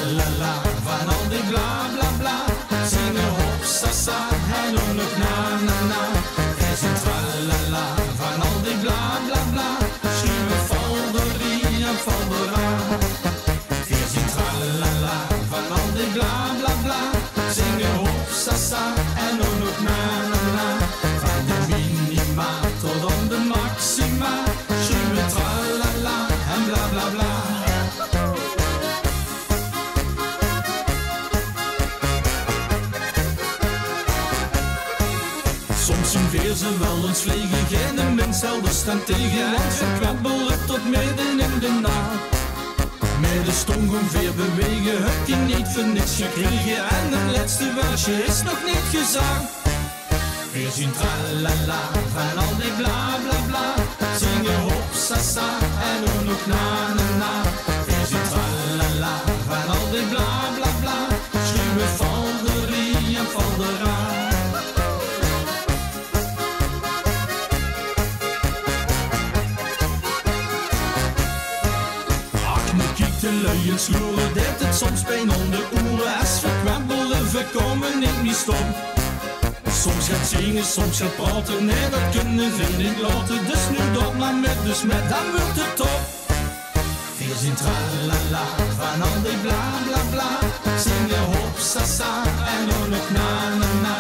tralala van al die bla bla bla. Zingen hop sasa en doen ook na na na. Wij zijn tralala van al die bla bla bla. Schreeuwen folderie en foldera. Wij zijn tralala van al die bla bla bla. Zingen hop sasa en doen ook na na na. Van de minima tot aan de maxima. Schreeuwen tralala en bla bla bla. Soms zien weer ze wel eens vliegen, geen mens zelden staan tegen. En ze krabbelen tot midden in de nacht. Met de stong ongeveer bewegen, heb je niet voor niks gekregen. En het laatste versje is nog niet gezegd. We zien tralala van al die bla bla bla. Zingen hop sasa en doen ook na na na. We zien tralala van al die bla bla bla. Schreeuwen folderie en foldera. De luien sloeren, deed het soms pijn onder oren. Als we kwabbelen, we komen niet stop. Soms gaat zingen, soms gaat praten. Nee, dat kunnen we niet laten. Dus nu dat maar met de smet, dan wordt het top. We zien tralala van al die bla bla bla. Zingen hop sasa en doen ook na na na.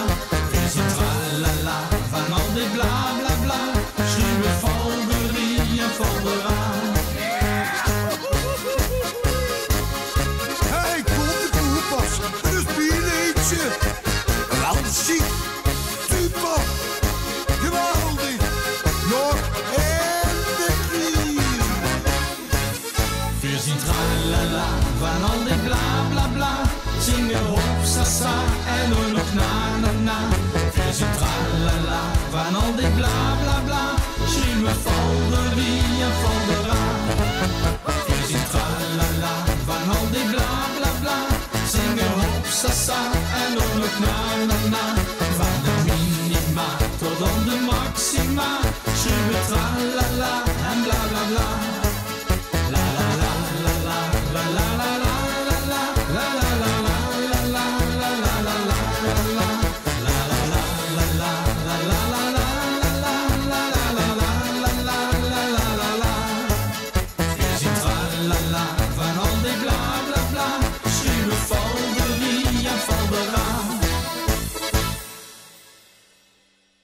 We zien tralala van al die bla bla bla. Schreeuwen folderie en foldera. Ziek, super, geweldig, nog en de krier. We zien tralala van al die bla bla bla. Zingen hop sasa en doen nog na na na. We zien tralala van al die bla bla bla. Schreeuwen folderie en foldera. We zien tralala van al die bla bla bla. Zingen hop sasa en doen nog na na na. Van de minima tot aan de maxima. Schreeuwen tralala en bla bla bla. La la la la la la la la la la la la la la la la la la la. La la la la la la la la la la la la la la la. We zien tralala van al die bla bla.